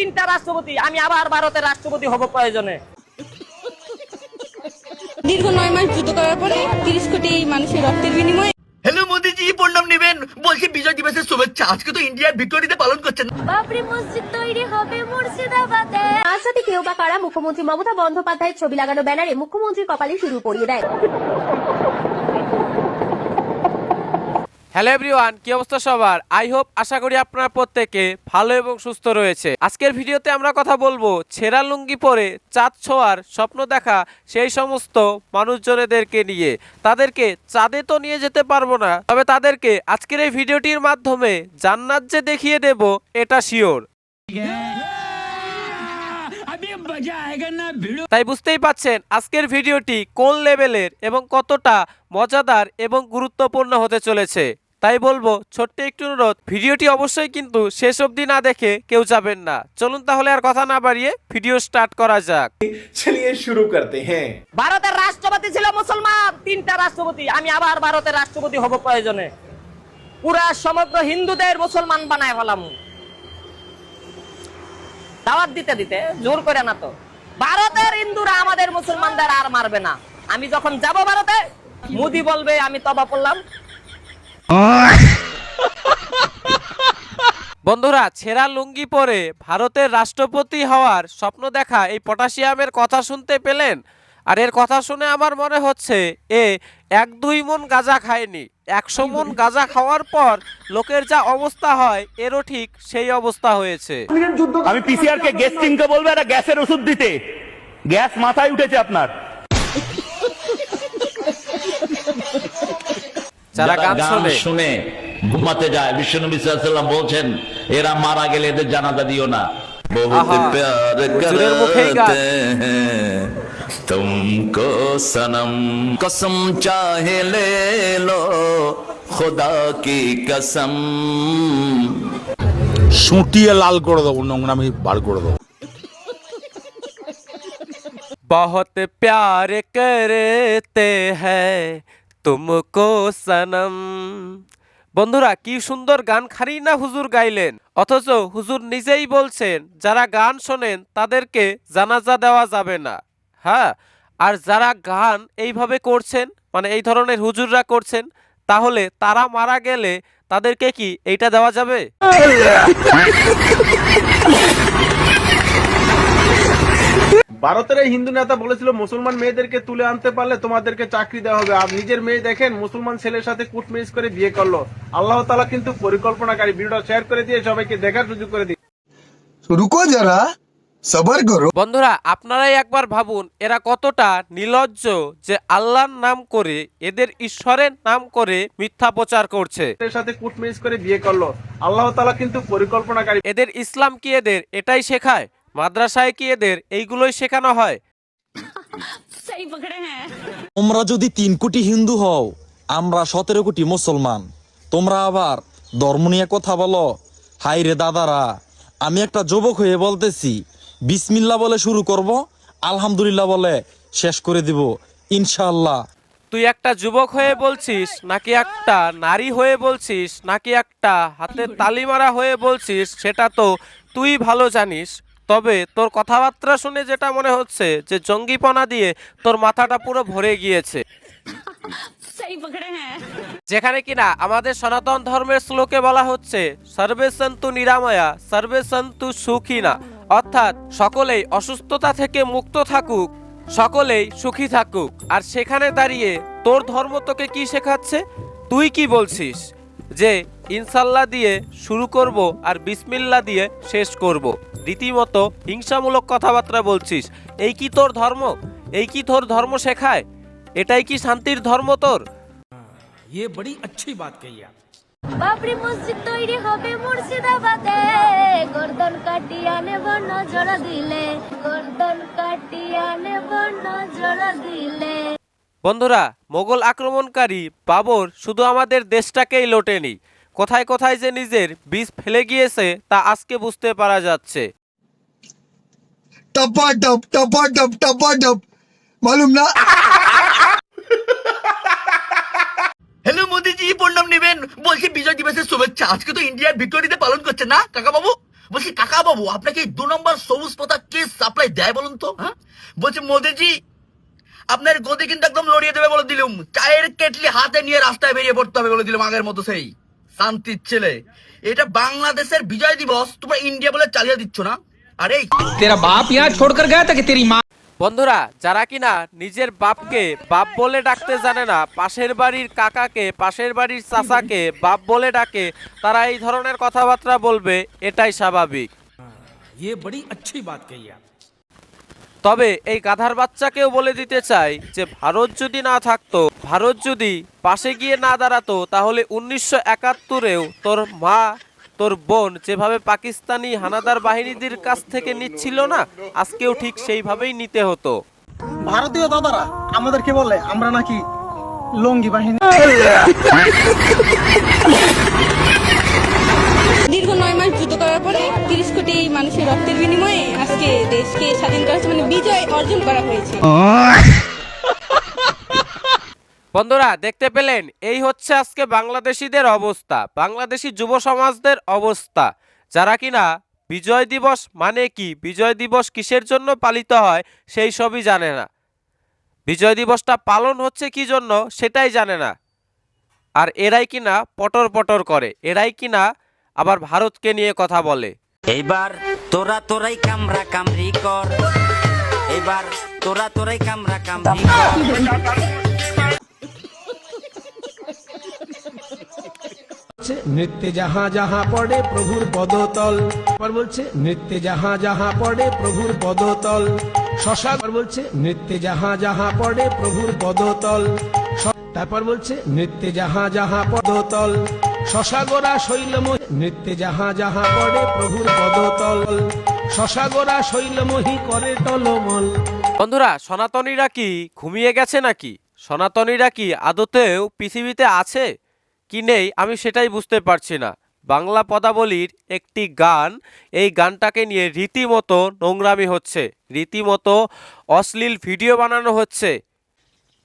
তিনটা রাষ্ট্রপতি, আমি আবার ভারতের রাষ্ট্রপতি হব প্রয়োজনে। দীর্ঘ 9 মাস যুদ্ধ করার পরে 30 কোটি মানুষের রক্তের বিনিময়ে। হ্যালো মোদিজি, প্রণাম নেবেন। বলছি বিজয় দিবসের শুভেচ্ছা। আজকে তো ইন্ডিয়ার ভিক্টোরিয়াতে পালন করছেন। বাবরি মসজিদ তৈরি হবে মুর্শিদাবাদে। আজ রাতে কেউ বা কারা মুখ্যমন্ত্রী মমতা বন্দ্যোপাধ্যায়ের ছবি লাগানো ব্যানারে মুখ্যমন্ত্রীর কপালে সিঁদুর পরিয়ে দেয়। হ্যালো এভরিওয়ান, কি অবস্থা সবার? আই হোপ, আশা করি আপনারা প্রত্যেকে ভালো এবং সুস্থ রয়েছে। আজকের ভিডিওতে আমরা কথা বলবো ছেঁড়া লুঙ্গি পরে চাঁদ ছোঁয়ার স্বপ্ন দেখা সেই সমস্ত মানুষজনেদেরকে নিয়ে। তাদেরকে চাঁদে তো নিয়ে যেতে পারবো না, তবে তাদেরকে আজকের এই ভিডিওটির মাধ্যমে জান্নাত যে দেখিয়ে দেব এটা শিওর। তাই বুঝতেই পাচ্ছেন আজকের ভিডিওটি কোন লেভেলের এবং কতটা মজাদার এবং গুরুত্বপূর্ণ হতে চলেছে। তাই বলবো ছোট্ট একটু অনুরোধ, ভিডিওটি অবশ্যই কিন্তু শেষ অবধি না দেখে কেউ যাবেন না। চলুন তাহলে আর কথা না বাড়িয়ে ভিডিও স্টার্ট করা যাক। चलिए शुरू करते हैं। ভারতের রাষ্ট্রপতি ছিল মুসলমান, তিনটা রাষ্ট্রপতি, আমি আবার ভারতের রাষ্ট্রপতি হব প্রয়োজনে। পুরা সমগ্র হিন্দুদের মুসলমান বানায় ফেলাম। দাওয়াত দিতে দিতে জোর করে না তো। ভারতের হিন্দুরা আমাদের মুসলমানদের আর মারবে না। আমি যখন যাব ভারতে, মোদি বলবে আমি তবা পড়লাম। বন্ধুরা, ছেঁড়া লুঙ্গি পরে ভারতের রাষ্ট্রপতি হওয়ার স্বপ্ন দেখা এই পটাশিয়ামের কথা শুনতে পেলেন? আর এর কথা শুনে আমার মনে হচ্ছে এ 1-2 মন গাঁজা খায়নি, 100 মন গাঁজা খাওয়ার পর লোকের যা অবস্থা হয় এরও ঠিক সেই অবস্থা হয়েছে। আমি পিসিআর কে গ্যাস টিমকে বলবো একটা গ্যাসের ওষুধ দিতে। গ্যাস মাথায় উঠেছে আপনার। যারা গান শুনে ঘুমাতে যায়, বিশ্বনবী সাল্লাল্লাহু আলাইহি ওয়াসাল্লাম বলছেন এরা মারা গেলে এদের জানাজা দিও না। বহুত প্যার করতে হ্যাঁ তুমকো সনম, কসম চাহে লে লো খোদা কি কসম। সুটিয়ে লাল করে দেবো, নোংরামি বার করে দেবো। बहुत प्यार करते हैं तुमको सनम। বন্ধুরা, কি সুন্দর গান খারি না হুজুর গাইলেন, অথচ হুজুর নিজেই বলছেন যারা গান শোনেন তাদেরকে জানাজা দেওয়া যাবে না। হ্যাঁ, আর যারা গান এইভাবে করছেন, মানে এই ধরনের হুজুররা করছেন, তাহলে তারা মারা গেলে তাদেরকে কি এইটা দেওয়া যাবে? ভারতের এই হিন্দু নেতা বলেছিল মুসলমান মেয়েদেরকে তুলে আনতে পারলে তোমাদেরকে চাকরি দেওয়া হবে। আর নিজের মেয়ে দেখেন মুসলমান ছেলের সাথে কুট ম্যারেজ করে বিয়ে করলো। আল্লাহ তাআলা কিন্তু পরিকল্পনাকারী। ভিডিওটা শেয়ার করে দিয়ে সবাইকে দেখার সুযোগ করে দিন। রুকো যারা, সবার করো। বন্ধুরা, আপনারাই একবার ভাবুন এরা কতটা নির্লজ্জ যে আল্লাহর নাম করে, এদের ঈশ্বরের নাম করে মিথ্যা প্রচার করছে। ছেলের সাথে কুট ম্যারেজ করে বিয়ে করলো। আল্লাহ তাআলা কিন্তু পরিকল্পনাকারী। এদের ইসলাম কি এদের এটাই শেখায়? মাদ্রাসায় কি এদের এইগুলোই শেখানো হয়? তোমরা যদি 3 কোটি হিন্দু হও, আমরা 17 কোটি মুসলমান, তোমরা আবার ধর্ম নিয়ে কথা বলো? হাই রে দাদারা, আমি একটা যুবক হয়ে বলতেছি, বিসমিল্লাহ বলে শুরু করব, আলহামদুলিল্লাহ বলে শেষ করে দিব ইনশাআল্লাহ। তুই একটা যুবক হয়ে বলছিস, নাকি একটা নারী হয়ে বলছিস, নাকি একটা হাতে তালি মারা হয়ে বলছিস, সেটা তো তুই ভালো জানিস। তবে তোর কথাবার্তা শুনে যেটা মনে হচ্ছে যে জঙ্গিপনা দিয়ে তোর মাথাটা পুরো ভরে গিয়েছে। যেখানে কিনা আমাদের সনাতন ধর্মের শ্লোকে বলা হচ্ছে সর্বে সন্তু নিরাময়া সর্বে সন্তু সুখিনা, অর্থাৎ সকলেই অসুস্থতা থেকে মুক্ত থাকুক, সকলেই সুখী থাকুক। আর সেখানে দাঁড়িয়ে তোর ধর্ম তোকে কি শেখাচ্ছে? তুই কি বলছিস যে ইনশাল্লাহ দিয়ে শুরু করব আর বিসমিল্লাহ দিয়ে শেষ করব। রীতিমতো হিংসামূলক কথাবার্তা বলছিস। এই কি তোর ধর্ম? এই কি তোর ধর্ম শেখায়? এটাই কি শান্তির ধর্ম তোর? ये बड़ी अच्छी बात कही आप। বাবরি মসজিদ তৈরি হবে মুর্শিদাবাদে। গর্দন কাটিয়া নেব নজর দিলে, গর্দন কাটিয়া নেব নজর দিলে। বন্ধুরা, মোগল আক্রমণকারী বাবর শুধু আমাদের দেশটাকেই লোটেনি, কোথায় কোথায় যে নিজের বীজ ফেলে গিয়েছে তা আজকে বুঝতে পারা যাচ্ছে। টপাটপ টপাটপ টপাটপ, মালুম না? হ্যালো মোদিজি, প্রণাম নেবেন। বলছি বিজয় দিবসের শুভেচ্ছা। আজকে তো ইন্ডিয়ার ভিক্টোরিয়াতে পালন করছেন না কাকা বাবু? বলছি কাকা বাবু আপনাকে এই 2 নম্বর সবুজ পতা কে সাপ্লাই দেয় বলুন তো? হ্যাঁ বলছি মোদিজি আপনার গদি কিন্তু একদম লড়িয়ে দেবে বলে দিলুম, চায়ের কেটলি হাতে নিয়ে রাস্তায় বেরিয়ে পড়তে হবে বলে দিলাম আগের মতো। সেই শান্তির ছেলে, এটা বাংলাদেশের বিজয় দিবস তোমরা ইন্ডিয়া বলে চালিয়ে দিচ্ছ না? আরে তেরা বাপ यहाँ छोड़कर गया था कि तेरी माँ। বন্ধুরা, যারা কিনা নিজের বাপকে বাপ বলে ডাকতে জানে না, পাশের বাড়ির কাকাকে, পাশের বাড়ির চাচাকে বাপ বলে ডাকে, তারা এই ধরনের কথাবার্তা বলবে, এটাই স্বাভাবিক। ये बड़ी अच्छी बात कही आप। তবে এই গাধার বাচ্চাকেও বলে দিতে চাই যে ভারত যদি না থাকতো, ভারত যদি পাশে গিয়ে না দাঁড়াতো, তাহলে 1971-এও তোর মা, তোর বোন যেভাবে পাকিস্তানি হানাদার বাহিনীদের কাছ থেকে নিচ্ছিল না, আজকেও ঠিক সেইভাবেই নিতে হতো। ভারতীয় দাদারা আমাদেরকে বলে আমরা নাকি লঙ্গি বাহিনী। দীর্ঘ 9 মাস যুদ্ধ করার পরে 30 কোটি মানুষের রক্তের বিনিময়ে আজকে দেশকে স্বাধীন করা হয়েছে, মানে বিজয় অর্জন করা হয়েছে। বন্ধুরা, দেখতে পেলেন, এই হচ্ছে আজকে বাংলাদেশিদের অবস্থা, বাংলাদেশি যুব সমাজদের অবস্থা, যারা কিনা বিজয় দিবস মানে কি, বিজয় দিবস কিসের জন্য পালিত হয় সেই সবই জানে না, বিজয় দিবসটা পালন হচ্ছে কি জন্য সেটাই জানে না। আর এরাই কিনা পটর পটর করে, এরাই কিনা আবার ভারতকে নিয়ে কথা বলে। এইবার তোরাই কামরা কামরি কর, এইবার তোরাই কামরা কামরি কর। নৃত্যে যাহা যাহা পড়ে প্রভুর পদতল, পর বলছে নৃত্যে যাহা যাহা পড়ে প্রভুর পদতল, শশা বলছে নৃত্যে যাহা যাহা পড়ে প্রভুর পদতল, তারপর বলছে নৃত্যে যাহা যাহা পদতল, শশা গোরা শৈলমোহী, নৃত্যে যাহা যাহা পড়ে প্রভুর পদতল, শশা গোরা শৈলমোহী করে টলমল। বন্ধুরা, সনাতনীরা কি ঘুমিয়ে গেছে নাকি? সনাতনীরা কি আদতেও পৃথিবীতে আছে কি নেই আমি সেটাই বুঝতে পারছি না। বাংলা পদাবলীর একটি গান, এই গানটাকে নিয়ে রীতিমতো নোংরামি হচ্ছে, রীতিমতো অশ্লীল ভিডিও বানানো হচ্ছে,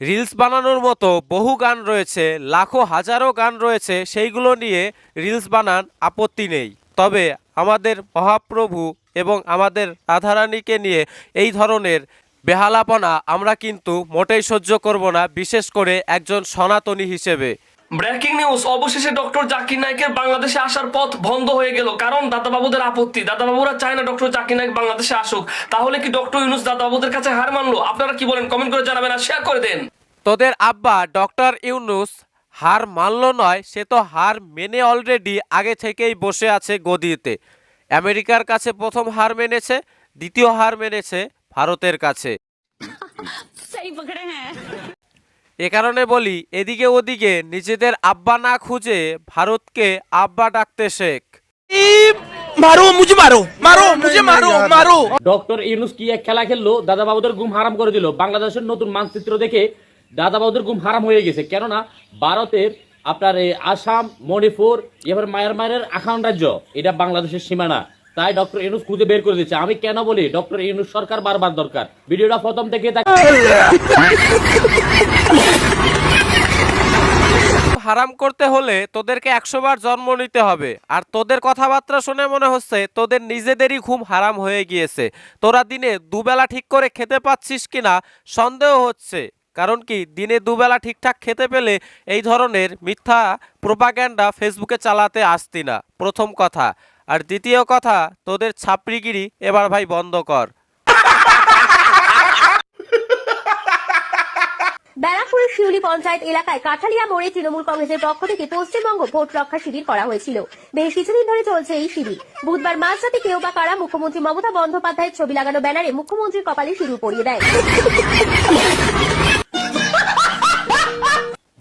রিলস বানানোর মতো বহু গান রয়েছে, লাখো হাজারো গান রয়েছে, সেইগুলো নিয়ে রিলস বানান, আপত্তি নেই। তবে আমাদের মহাপ্রভু এবং আমাদের রাধারানীকে নিয়ে এই ধরনের বেহালাপনা আমরা কিন্তু মোটেই সহ্য করব না, বিশেষ করে একজন সনাতনী হিসেবে। ব্রেকিং নিউজ, অবশেষে ডক্টর জাকির নায়েকের বাংলাদেশে আসার পথ বন্ধ হয়ে গেল, কারণ দাদাবাবুদের আপত্তি। দাদাবাবুরা চায় না ডক্টর জাকির নায়েক বাংলাদেশে আসুক। তাহলে কি ডক্টর ইউনূস দাদাবাবুদের কাছে হার মানলো? আপনারা কি বলেন? কমেন্ট করে জানাবেন আর শেয়ার করে দেন। তোদের আব্বা ডক্টর ইউনূস হার মানলো নয়, সে তো হার মেনে অলরেডি আগে থেকেই বসে আছে গদিতে। আমেরিকার কাছে প্রথম হার মেনেছে, দ্বিতীয় হার মেনেছে ভারতের কাছে। এ কারণে বলি, এদিকে ওদিকে নিজেদের আব্বা না খুঁজে ভারতকে আব্বা ডাকতে শেখ। মারো মুঝে, মারো মারো মুঝে, মারো মারো। ডক্টর ইউনূস কি এক খেলা খেললো, দাদাবাবুদের ঘুম হারাম করে দিল। বাংলাদেশের নতুন মানচিত্র দেখে দাদাবাবুদের ঘুম হারাম হয়ে গেছে, কেননা ভারতের আপনার আসাম, মণিপুর, এবার মায়ানমারের আখান রাজ্য, এটা বাংলাদেশের সীমানা। তাই ডক্টর ইউনূস খুঁজে বের করে দিচ্ছে। আমি কেন বলি ডক্টর ইউনূস সরকার বারবার দরকার। ভিডিওটা প্রথম থেকে হারাম করতে হলে তোদেরকে 100 বার জন্ম নিতে হবে। আর তোদের কথাবার্তা শুনে মনে হচ্ছে তোদের নিজেদেরই ঘুম হারাম হয়ে গিয়েছে। তোরা দিনে দুবেলা ঠিক করে খেতে পাচ্ছিস কিনা সন্দেহ হচ্ছে। কারণ কি, দিনে দুবেলা ঠিকঠাক খেতে পেলে এই ধরনের মিথ্যা প্রোপাগ্যান্ডা ফেসবুকে চালাতে আসতি না, প্রথম কথা। আর দ্বিতীয় কথা, তোদের ছাপড়িগিরি এবার ভাই বন্ধ কর। ব্যারাকপুরের শিউলি পঞ্চায়েত এলাকায় কাঠালিয়া মোড়ে তৃণমূল কংগ্রেসের পক্ষ থেকে পশ্চিমবঙ্গ ভোট রক্ষা শিবির করা হয়েছিল। বেশ কিছুদিন ধরে চলছে এই শিবির। বুধবার মাঝরাতে কেউ বা কারা মুখ্যমন্ত্রী মমতা বন্দ্যোপাধ্যায়ের ছবি লাগানো ব্যানারে মুখ্যমন্ত্রীর কপালে সিঁদুর পরিয়ে দেয়।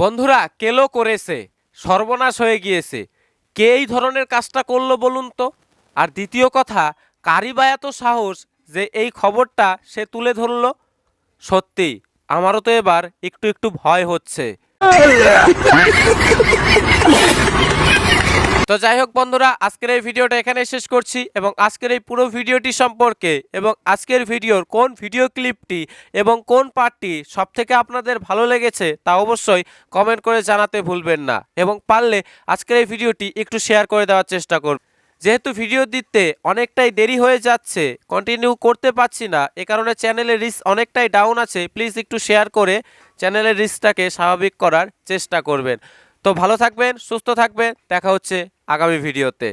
বন্ধুরা, কেলো করেছে, সর্বনাশ হয়ে গিয়েছে। কে এই ধরনের কাজটা করলো বলুন তো? আর দ্বিতীয় কথা, কারি বা এত সাহস যে এই খবরটা সে তুলে ধরলো? সত্যি আমারও তো এবার একটু একটু ভয় হচ্ছে। তো যাই হোক বন্ধুরা, আজকের এই ভিডিওটা এখানে শেষ করছি এবং আজকের এই পুরো ভিডিওটি সম্পর্কে এবং আজকের ভিডিওর কোন ভিডিও ক্লিপটি এবং কোন পার্টটি সবথেকে আপনাদের ভালো লেগেছে তা অবশ্যই কমেন্ট করে জানাতে ভুলবেন না এবং পারলে আজকের এই ভিডিওটি একটু শেয়ার করে দেওয়ার চেষ্টা করুন, যেহেতু ভিডিও দিতে অনেকটাই দেরি হয়ে যাচ্ছে, কন্টিনিউ করতে পারছি না, এ কারণে চ্যানেলের রিচ অনেকটাই ডাউন আছে। প্লিজ একটু শেয়ার করে চ্যানেলের রিচটাকে স্বাভাবিক করার চেষ্টা করবেন। তো ভালো থাকবেন, সুস্থ থাকবেন, দেখা হচ্ছে আগামী ভিডিওতে।